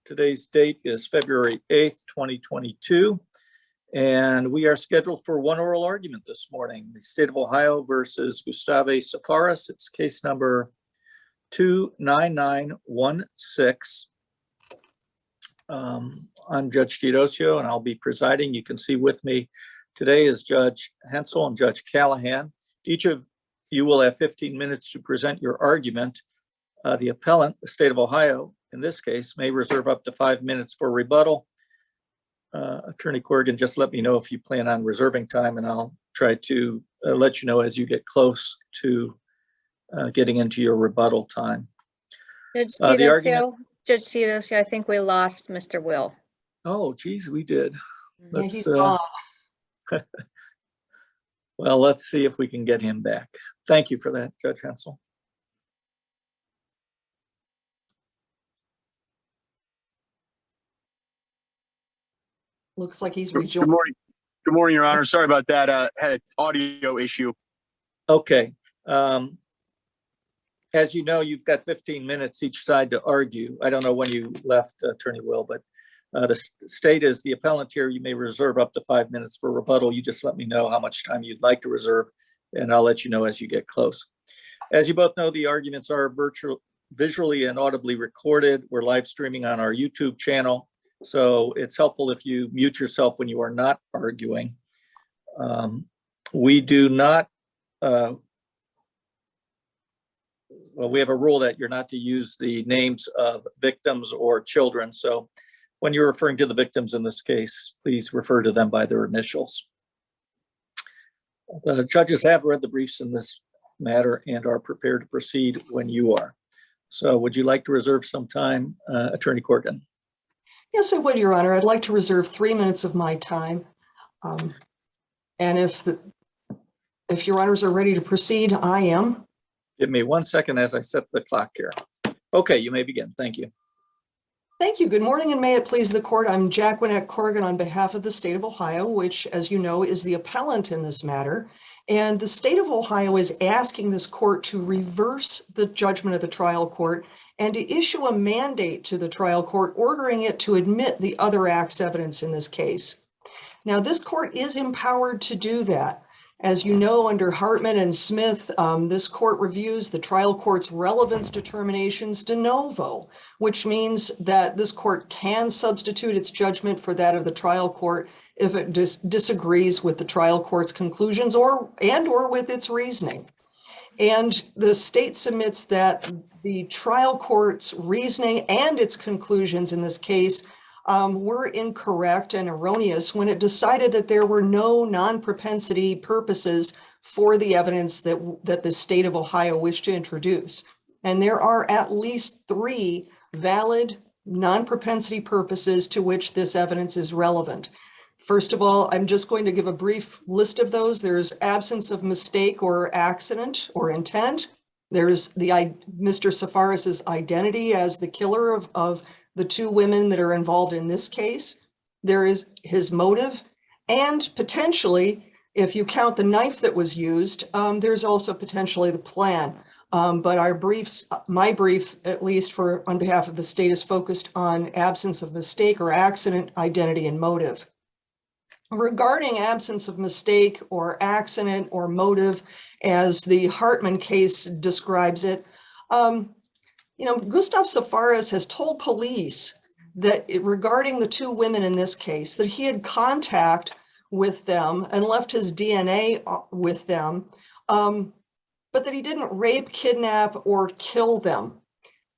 Today's date is February 8th, 2022, and we are scheduled for one oral argument this morning. The State of Ohio versus Gustave Sapharas. It's case number 29916. I'm Judge Teodosio, and I'll be presiding. You can see with me today is Judge Hensel and Judge Callahan. Each of you will have 15 minutes to present your argument. The appellant, the State of Ohio, in this case, may reserve up to 5 minutes for rebuttal. Attorney Corrigan, just let me know if you plan on reserving time, and I'll try to let you know as you get close to getting into your rebuttal time. Judge Teodosio, I think we lost Mr. Will. Oh, geez, we did. He's gone. Well, let's see if we can get him back. Thank you for that, Judge Hensel. Looks like he's Good rejoined. morning. Good morning, Your Honor. Sorry about that. Had an audio issue. Okay. As you know, you've got 15 minutes each side to argue. I don't know when you left, Attorney Will, but the state is the appellant here. You may reserve up to 5 minutes for rebuttal. You just let me know how much time you'd like to reserve, and I'll let you know as you get close. As you both know, the arguments are visually and audibly recorded. We're live streaming on our YouTube channel, so it's helpful if you mute yourself when you are not arguing. We do not, well, we have a rule that you're not to use the names of victims or children. So when you're referring to the victims in this case, please refer to them by their initials. The judges have read the briefs in this matter and are prepared to proceed when you are. So would you like to reserve some time, Attorney Corrigan? Yes, I would, Your Honor. I'd like to reserve 3 minutes of my time. And if Your Honors are ready to proceed, I am. Give me 1 second as I set the clock here. Okay, you may begin. Thank you. Thank you. Good morning, and may it please the court. I'm Jacqueline Corrigan on behalf of the State of Ohio, which, as you know, is the appellant in this matter. And the State of Ohio is asking this court to reverse the judgment of the trial court and to issue a mandate to the trial court ordering it to admit the other act's evidence in this case. Now, this court is empowered to do that. As you know, under Hartman and Smith, this court reviews the trial court's relevance determinations de novo, which means that this court can substitute its judgment for that of the trial court if it disagrees with the trial court's conclusions or with its reasoning. And the state submits that the trial court's reasoning and its conclusions in this case were incorrect and erroneous when it decided that there were no non-propensity purposes for the evidence that the State of Ohio wished to introduce. And there are at least 3 valid non-propensity purposes to which this evidence is relevant. First of all, I'm just going to give a brief list of those. There's absence of mistake or accident or intent. There's Mr. Sapharas' identity as the killer of the 2 women that are involved in this case. There is his motive, and potentially, if you count the knife that was used, there's also potentially the plan. But my brief, at least on behalf of the state, is focused on absence of mistake or accident, identity, and motive. Regarding absence of mistake or accident or motive, as the Hartman case describes it, Gustave Sapharas has told police that regarding the 2 women in this case, that he had contact with them and left his DNA with them, but that he didn't rape, kidnap, or kill them.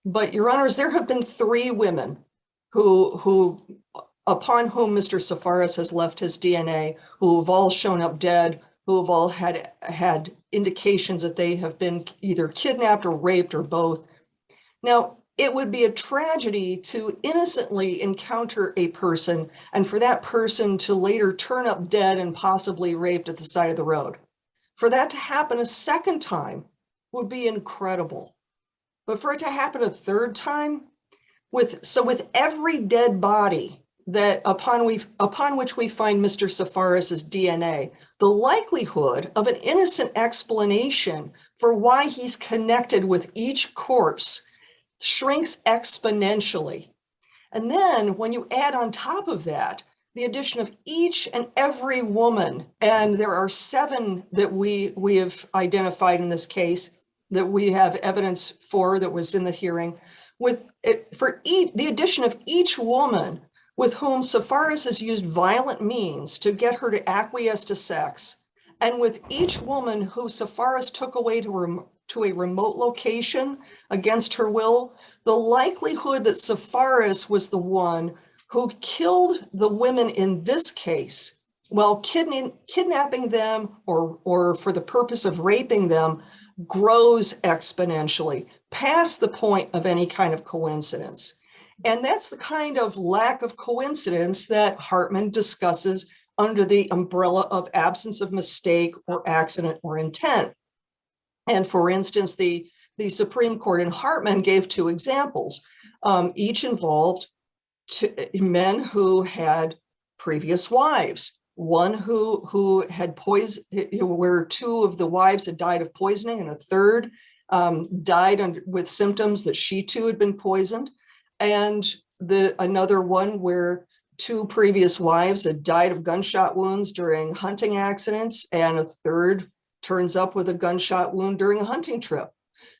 But, Your Honors, there have been 3 women upon whom Mr. Sapharas has left his DNA, who have all shown up dead, who have all had indications that they have been either kidnapped or raped or both. Now, it would be a tragedy to innocently encounter a person and for that person to later turn up dead and possibly raped at the side of the road. For that to happen a second time would be incredible. But for it to happen a third time, with every dead body that upon which we find Mr. Sapharas' DNA, the likelihood of an innocent explanation for why he's connected with each corpse shrinks exponentially. And then when you add on top of that, the addition of each and every woman, and there are 7 that we have identified in this case that we have evidence for that was in the hearing, with it, for the addition of each woman with whom Sapharas has used violent means to get her to acquiesce to sex, and with each woman who Sapharas took away to a remote location against her will, the likelihood that Sapharas was the one who killed the women in this case while kidnapping them or for the purpose of raping them grows exponentially past the point of any kind of coincidence. And that's the kind of lack of coincidence that Hartman discusses under the umbrella of absence of mistake or accident or intent. And for instance, the Supreme Court in Hartman gave 2 examples. Each involved men who had previous wives. One who had where 2 of the wives had died of poisoning, and a third died with symptoms that she too had been poisoned. And another one where 2 previous wives had died of gunshot wounds during hunting accidents, and a third turns up with a gunshot wound during a hunting trip.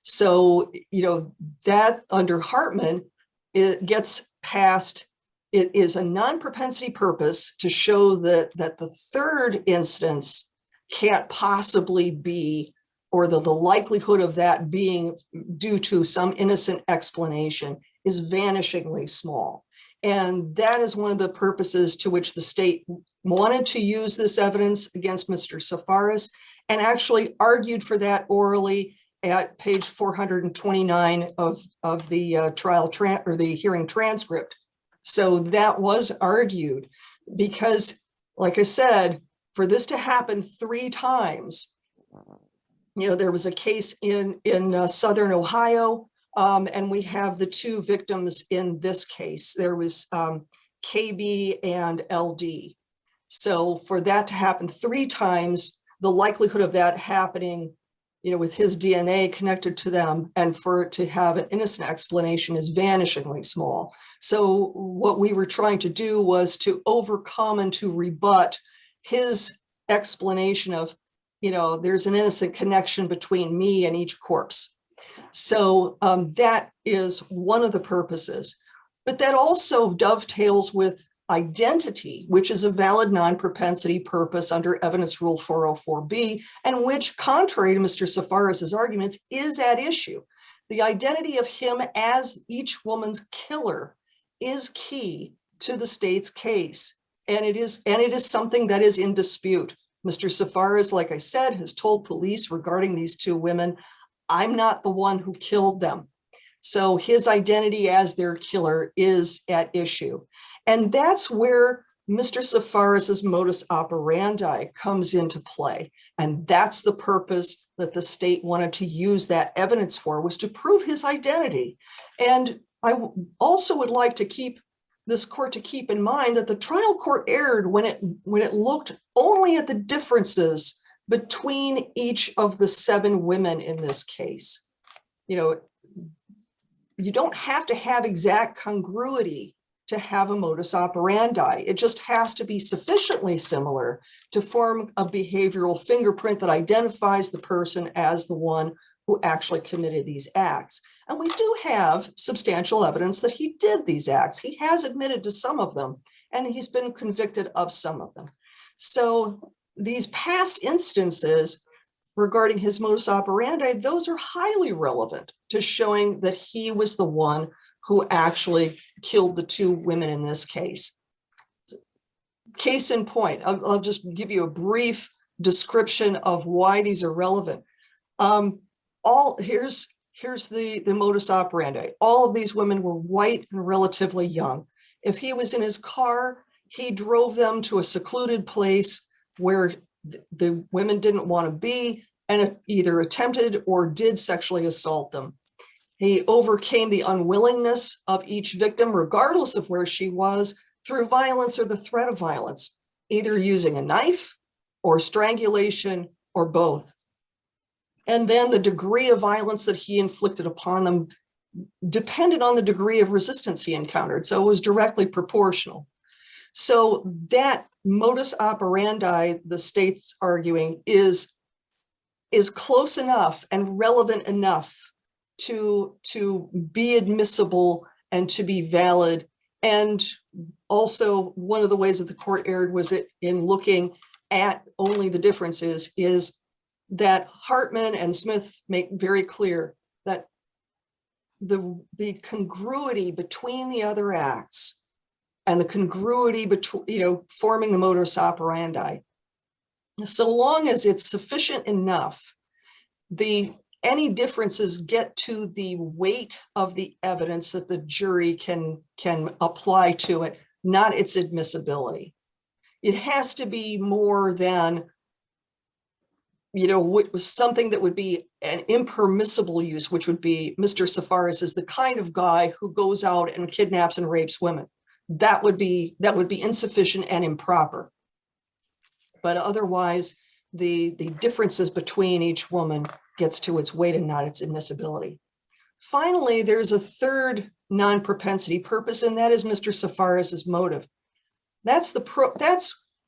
So, that under Hartman, it gets past, it is a non-propensity purpose to show that the third instance can't possibly be, or the likelihood of that being due to some innocent explanation is vanishingly small. And that is one of the purposes to which the state wanted to use this evidence against Mr. Sapharas, and actually argued for that orally at page 429 of the the hearing transcript. So that was argued because, like I said, for this to happen 3 times, there was a case in Southern Ohio, and we have the 2 victims in this case. There was KB and LD. So for that to happen 3 times, the likelihood of that happening, with his DNA connected to them, and for it to have an innocent explanation is vanishingly small. So what we were trying to do was to overcome and to rebut his explanation of, there's an innocent connection between me and each corpse. So that is one of the purposes. But that also dovetails with identity, which is a valid non-propensity purpose under Evidence Rule 404B, and which, contrary to Mr. Sapharas' arguments, is at issue. The identity of him as each woman's killer is key to the state's case, and it is something that is in dispute. Mr. Sapharas, like I said, has told police regarding these 2 women, I'm not the one who killed them. So his identity as their killer is at issue. And that's where Mr. Sapharas' modus operandi comes into play. And that's the purpose that the state wanted to use that evidence for, was to prove his identity. And I also would like to keep this court to keep in mind that the trial court erred when it looked only at the differences between each of the 7 women in this case. You don't have to have exact congruity to have a modus operandi. It just has to be sufficiently similar to form a behavioral fingerprint that identifies the person as the one who actually committed these acts. And we do have substantial evidence that he did these acts. He has admitted to some of them, and he's been convicted of some of them. So these past instances regarding his modus operandi, those are highly relevant to showing that he was the one who actually killed the 2 women in this case. Case in point, I'll just give you a brief description of why these are relevant. Here's the modus operandi. All of these women were white and relatively young. If he was in his car, he drove them to a secluded place where the women didn't want to be, and either attempted or did sexually assault them. He overcame the unwillingness of each victim, regardless of where she was, through violence or the threat of violence, either using a knife or strangulation or both. And then the degree of violence that he inflicted upon them depended on the degree of resistance he encountered. So it was directly proportional. So that modus operandi, the state's arguing, is close enough and relevant enough to be admissible and to be valid. And also, one of the ways that the court erred was in looking at only the differences is that Hartman and Smith make very clear that the congruity between the other acts and the congruity between, forming the modus operandi, so long as it's sufficient enough, any differences get to the weight of the evidence that the jury can apply to it, not its admissibility. It has to be more than, what was something that would be an impermissible use, which would be Mr. Sapharas is the kind of guy who goes out and kidnaps and rapes women. That would be insufficient and improper. But otherwise, the differences between each woman gets to its weight and not its admissibility. Finally, there's a third non-propensity purpose, and that is Mr. Sapharas's motive. That's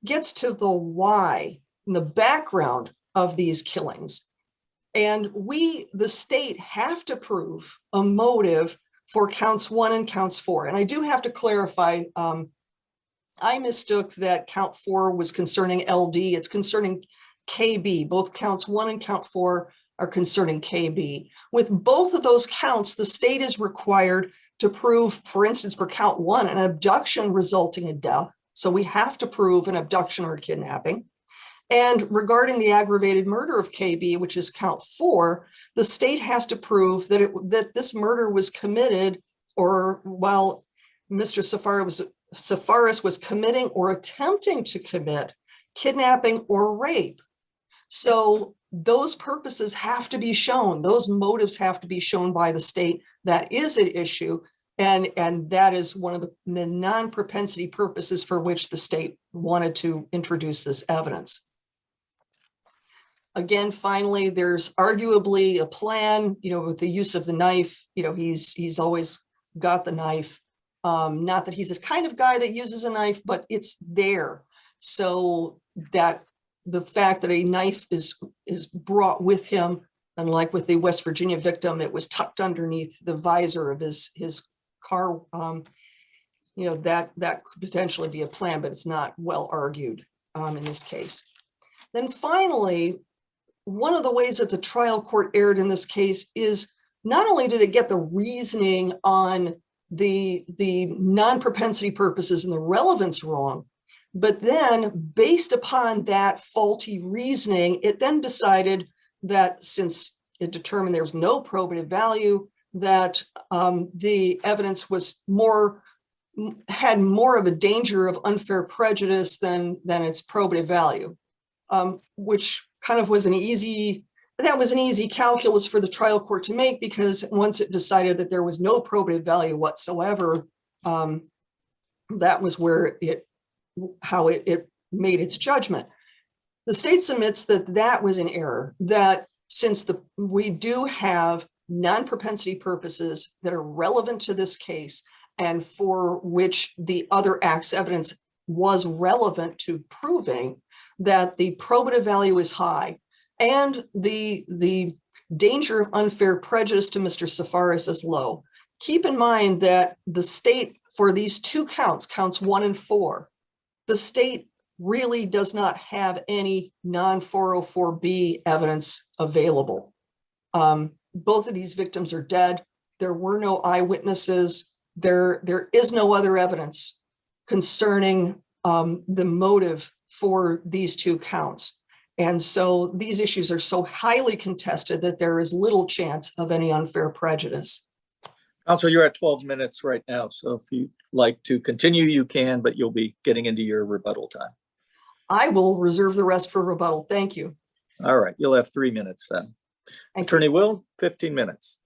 gets to the why and the background of these killings. And the state, have to prove a motive for counts 1 and counts 4. And I do have to clarify, I mistook that count 4 was concerning LD. It's concerning KB. Both counts 1 and count 4 are concerning KB. With both of those counts, the state is required to prove, for instance, for count 1, an abduction resulting in death. So we have to prove an abduction or kidnapping. And regarding the aggravated murder of KB, which is count 4, the state has to prove that this murder was committed, or while Mr. Sapharas was committing or attempting to commit kidnapping or rape. So those purposes have to be shown. Those motives have to be shown by the state. That is an issue. And that is one of the non-propensity purposes for which the state wanted to introduce this evidence. Again, finally, there's arguably a plan, with the use of the knife. He's always got the knife. Not that he's the kind of guy that uses a knife, but it's there. So that the fact that a knife is brought with him, unlike with the West Virginia victim, it was tucked underneath the visor of his car. That could potentially be a plan, but it's not well argued in this case. Then finally, one of the ways that the trial court erred in this case is not only did it get the reasoning on the non-propensity purposes and the relevance wrong, but then based upon that faulty reasoning, it then decided that since it determined there was no probative value, that the evidence had more of a danger of unfair prejudice than its probative value, which kind of was an easy calculus for the trial court to make, because once it decided that there was no probative value whatsoever, that was how it made its judgment. The state submits that was an error, that since we do have non-propensity purposes that are relevant to this case and for which the other act's evidence was relevant to proving that the probative value is high and the danger of unfair prejudice to Mr. Sapharas is low. Keep in mind that the state, for these two counts 1 and 4, the state really does not have any non-404B evidence available. Both of these victims are dead. There were no eyewitnesses. There is no other evidence concerning the motive for these two counts. And so these issues are so highly contested that there is little chance of any unfair prejudice. Counsel, you're at 12 minutes right now. So if you'd like to continue, you can, but you'll be getting into your rebuttal time. I will reserve the rest for rebuttal. Thank you. All right, you'll have 3 minutes then. Attorney Will, 15 minutes.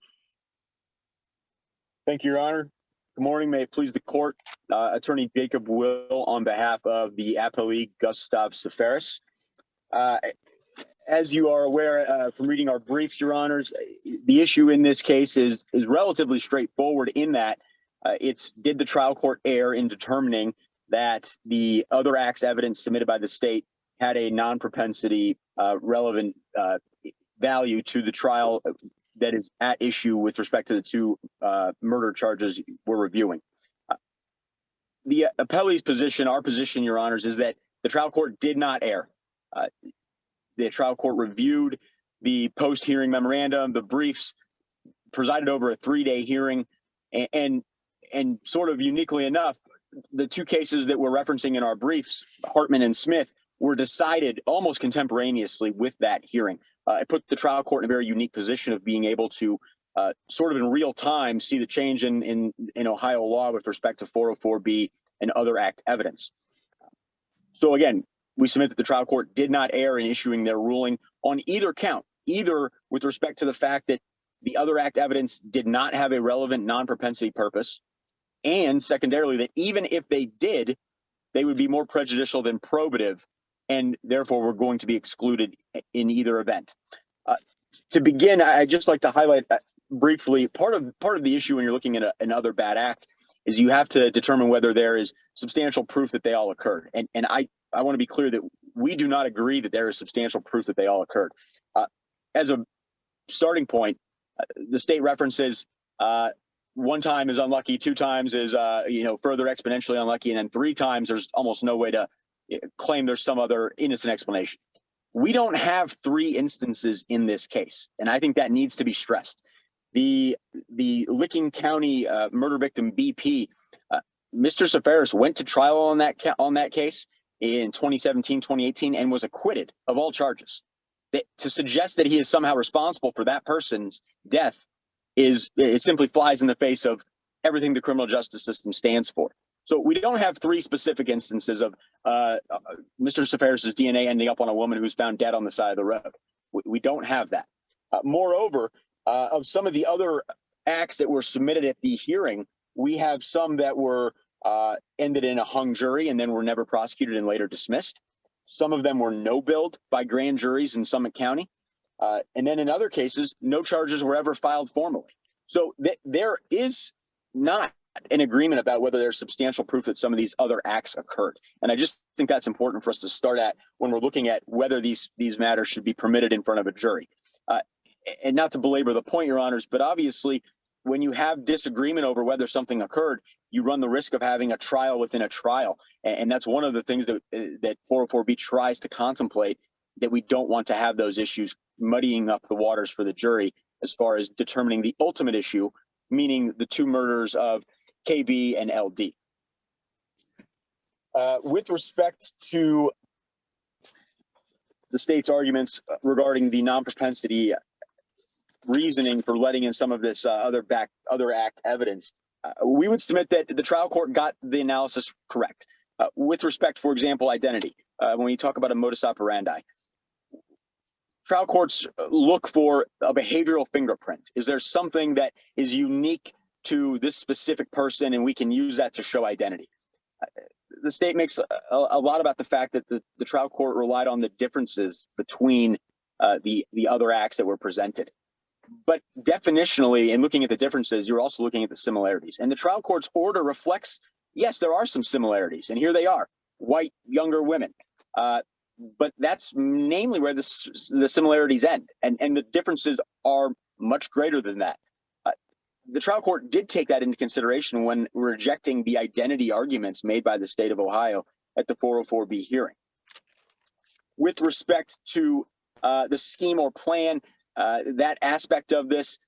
Thank you, Your Honor. Good morning. May it please the court. Attorney Jacob Will on behalf of the appellee Gustave Sapharas. As you are aware from reading our briefs, Your Honors, the issue in this case is relatively straightforward in that did the trial court err in determining that the other acts evidence submitted by the state had a non-propensity relevant value to the trial that is at issue with respect to the two murder charges we're reviewing. The appellee's position, our position, Your Honors, is that the trial court did not err. The trial court reviewed the post-hearing memorandum, the briefs, presided over a 3-day hearing, and sort of uniquely enough, the two cases that we're referencing in our briefs, Hartman and Smith, were decided almost contemporaneously with that hearing. It put the trial court in a very unique position of being able to sort of in real time see the change in Ohio law with respect to 404B and other act evidence. So again, we submit that the trial court did not err in issuing their ruling on either count, either with respect to the fact that the other act evidence did not have a relevant non-propensity purpose, and secondarily, that even if they did, they would be more prejudicial than probative, and therefore were going to be excluded in either event. To begin, I'd just like to highlight briefly part of the issue when you're looking at another bad act is you have to determine whether there is substantial proof that they all occurred. And I want to be clear that we do not agree that there is substantial proof that they all occurred. As a starting point, the state references one time is unlucky, 2 times is further exponentially unlucky, and then 3 times there's almost no way to claim there's some other innocent explanation. We don't have 3 instances in this case, and I think that needs to be stressed. The Licking County murder victim BP, Mr. Sapharas went to trial on that case in 2017, 2018, and was acquitted of all charges. To suggest that he is somehow responsible for that person's death it simply flies in the face of everything the criminal justice system stands for. So we don't have 3 specific instances of Mr. Sapharas' DNA ending up on a woman who's found dead on the side of the road. We don't have that. Moreover, of some of the other acts that were submitted at the hearing, we have some that were ended in a hung jury and then were never prosecuted and later dismissed. Some of them were no-billed by grand juries in Summit County. And then in other cases, no charges were ever filed formally. So there is not an agreement about whether there's substantial proof that some of these other acts occurred. And I just think that's important for us to start at when we're looking at whether these matters should be permitted in front of a jury. And not to belabor the point, Your Honors, but obviously when you have disagreement over whether something occurred, you run the risk of having a trial within a trial. And that's one of the things that 404B tries to contemplate, that we don't want to have those issues muddying up the waters for the jury as far as determining the ultimate issue, meaning the 2 murders of KB and LD. With respect to the state's arguments regarding the non-propensity reasoning for letting in some of this other act evidence, we would submit that the trial court got the analysis correct. With respect, for example, identity, when you talk about a modus operandi, trial courts look for a behavioral fingerprint. Is there something that is unique to this specific person and we can use that to show identity? The state makes a lot about the fact that the trial court relied on the differences between the other acts that were presented. But definitionally, in looking at the differences, you're also looking at the similarities. And the trial court's order reflects, yes, there are some similarities. And here they are, white, younger women. But that's namely where the similarities end. And the differences are much greater than that. The trial court did take that into consideration when rejecting the identity arguments made by the state of Ohio at the 404B hearing. With respect to the scheme or plan, that aspect of this,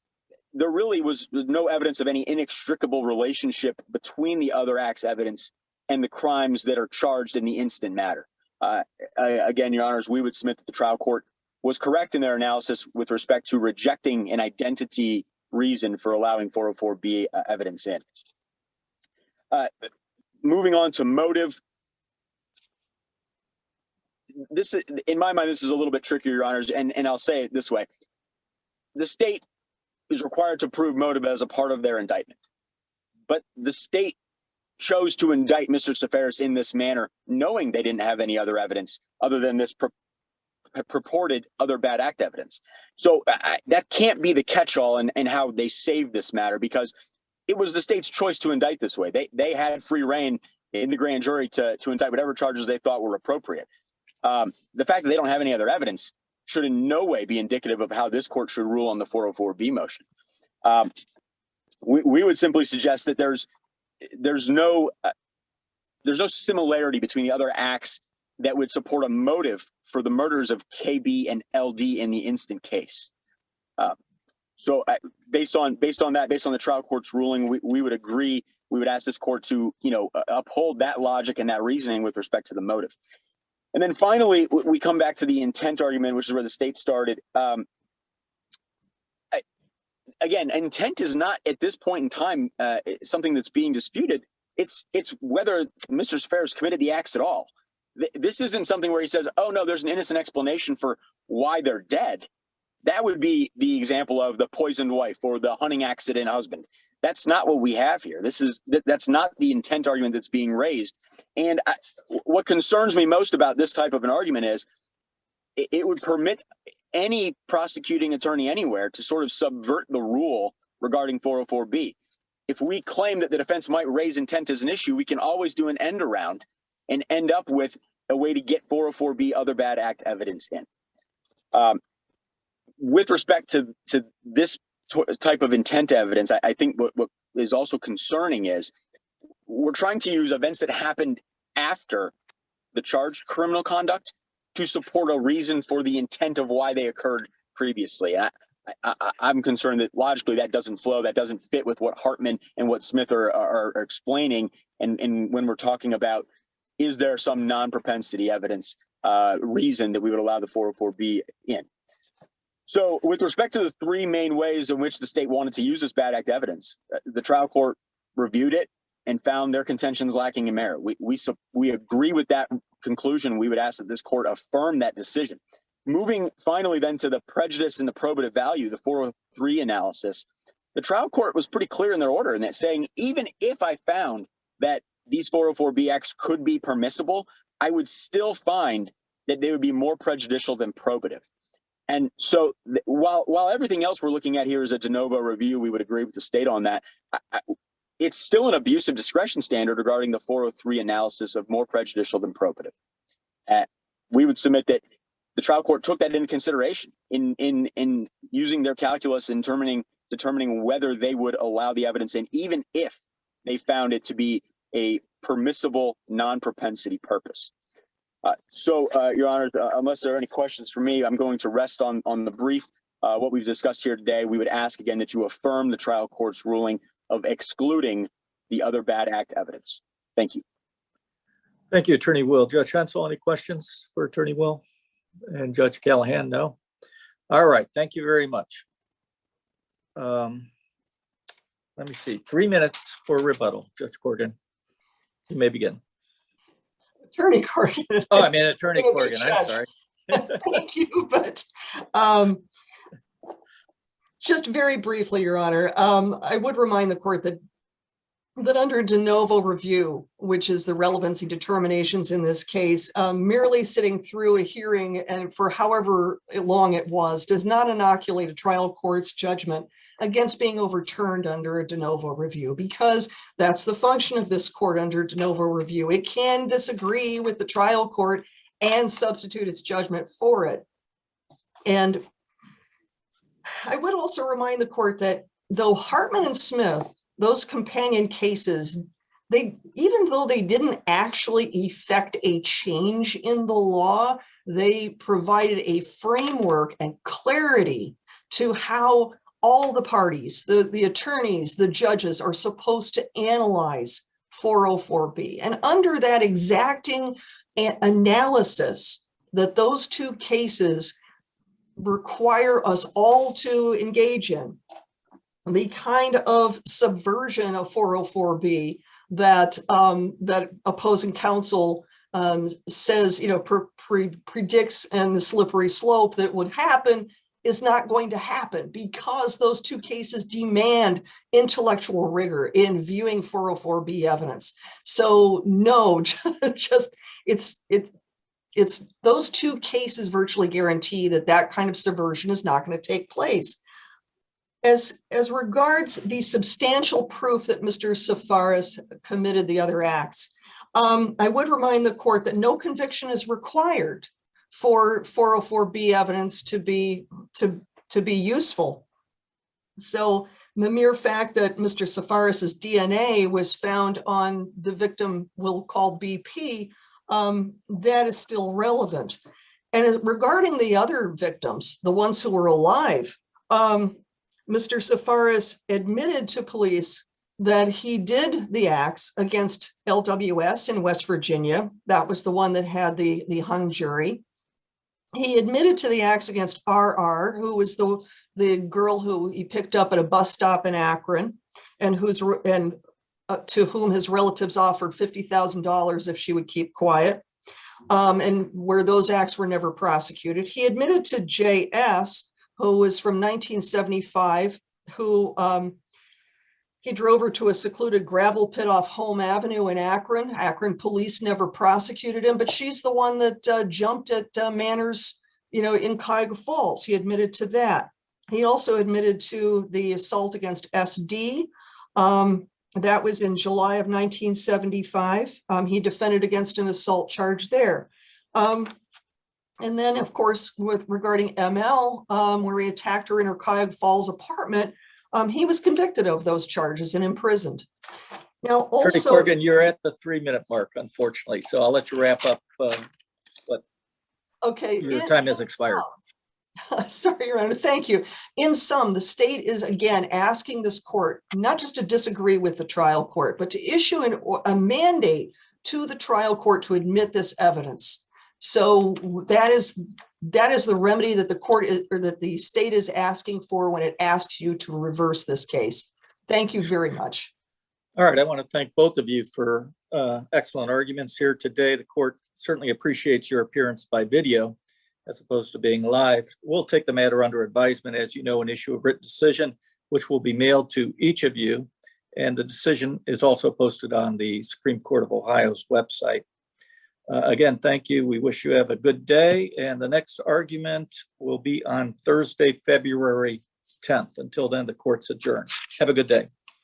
there really was no evidence of any inextricable relationship between the other acts evidence and the crimes that are charged in the instant matter. Again, Your Honors, we would submit that the trial court was correct in their analysis with respect to rejecting an identity reason for allowing 404B evidence in. Moving on to motive. This is, in my mind, this is a little bit trickier, Your Honors, and I'll say it this way. The state is required to prove motive as a part of their indictment. But the state chose to indict Mr. Sapharas in this manner, knowing they didn't have any other evidence other than this purported other bad act evidence. So that can't be the catch-all in how they saved this matter, because it was the state's choice to indict this way. They had free reign in the grand jury to indict whatever charges they thought were appropriate. The fact that they don't have any other evidence should in no way be indicative of how this court should rule on the 404B motion. We would simply suggest that there's no similarity between the other acts that would support a motive for the murders of KB and LD in the instant case. So based on the trial court's ruling, we would agree. We would ask this court to, uphold that logic and that reasoning with respect to the motive. And then finally, we come back to the intent argument, which is where the state started. Again, intent is not at this point in time something that's being disputed. It's whether Mr. Sapharas committed the acts at all. This isn't something where he says, oh, no, there's an innocent explanation for why they're dead. That would be the example of the poisoned wife or the hunting accident husband. That's not what we have here. That's not the intent argument that's being raised. And what concerns me most about this type of an argument is it would permit any prosecuting attorney anywhere to sort of subvert the rule regarding 404B. If we claim that the defense might raise intent as an issue, we can always do an end around and end up with a way to get 404B other bad act evidence in. With respect to this type of intent evidence, I think what is also concerning is we're trying to use events that happened after the charged criminal conduct to support a reason for the intent of why they occurred previously. And I'm concerned that logically that doesn't flow, that doesn't fit with what Hartman and what Smith are explaining. And when we're talking about, is there some non-propensity evidence reason that we would allow the 404B in? So with respect to the three main ways in which the state wanted to use this bad act evidence, the trial court reviewed it and found their contentions lacking in merit. We agree with that conclusion. We would ask that this court affirm that decision. Moving finally then to the prejudice and the probative value, the 403 analysis, the trial court was pretty clear in their order in that saying, even if I found that these 404B acts could be permissible, I would still find that they would be more prejudicial than probative. And so while everything else we're looking at here is a de novo review, we would agree with the state on that. It's still an abuse of discretion standard regarding the 403 analysis of more prejudicial than probative. We would submit that the trial court took that into consideration in using their calculus in determining whether they would allow the evidence in, even if they found it to be a permissible non-propensity purpose. Your Honor, unless there are any questions for me, I'm going to rest on the brief. What we've discussed here today, we would ask again that you affirm the trial court's ruling of excluding the other bad act evidence. Thank you. Thank you, Attorney Will. Judge Hensel, any questions for Attorney Will? And Judge Callahan, no? All right, thank you very much. Let me see, 3 minutes for rebuttal. Judge Corrigan, you may begin. Attorney Corrigan. Oh, I mean Attorney Corrigan, I'm sorry. Thank you, but just very briefly, Your Honor, I would remind the court that under de novo review, which is the relevancy determinations in this case, merely sitting through a hearing and for however long it was, does not inoculate a trial court's judgment against being overturned under a de novo review, because that's the function of this court under de novo review. It can disagree with the trial court and substitute its judgment for it. And I would also remind the court that though Hartman and Smith, those companion cases, even though they didn't actually effect a change in the law, they provided a framework and clarity to how all the parties, the attorneys, the judges are supposed to analyze 404B. And under that exacting analysis that those two cases require us all to engage in, the kind of subversion of 404B that that opposing counsel says, predicts and the slippery slope that would happen is not going to happen, because those two cases demand intellectual rigor in viewing 404B evidence. So no, just it's it's those two cases virtually guarantee that that kind of subversion is not going to take place. As regards the substantial proof that Mr. Sapharas committed the other acts, I would remind the court that no conviction is required for 404B evidence to be useful. So the mere fact that Mr. Sapharas's DNA was found on the victim we'll call BP, that is still relevant. And regarding the other victims, the ones who were alive, Mr. Sapharas admitted to police that he did the acts against LWS in West Virginia. That was the one that had the hung jury. He admitted to the acts against RR, who was the girl who he picked up at a bus stop in Akron, and to whom his relatives offered $50,000 if she would keep quiet, and where those acts were never prosecuted. He admitted to JS, who was from 1975, who he drove her to a secluded gravel pit off Home Avenue in Akron. Akron police never prosecuted him, but she's the one that jumped at Manners, in Cuyahoga Falls. He admitted to that. He also admitted to the assault against SD. That was in July of 1975. He defended against an assault charge there. And then, of course, regarding ML, where he attacked her in her Cuyahoga Falls apartment, he was convicted of those charges and imprisoned. Now, also, Attorney Corrigan, you're at the 3-minute mark, unfortunately, so I'll let you wrap up. Okay, your time has expired. Sorry, Your Honor. Thank you. In sum, the state is again asking this court not just to disagree with the trial court, but to issue a mandate to the trial court to admit this evidence. So that is the remedy that the court or that the state is asking for when it asks you to reverse this case. Thank you very much. All right, I want to thank both of you for excellent arguments here today. The court certainly appreciates your appearance by video as opposed to being live. We'll take the matter under advisement, as you know, and issue a written decision, which will be mailed to each of you. And the decision is also posted on the Supreme Court of Ohio's website. Again, thank you. We wish you have a good day. And the next argument will be on Thursday, February 10th. Until then, the court's adjourned. Have a good day.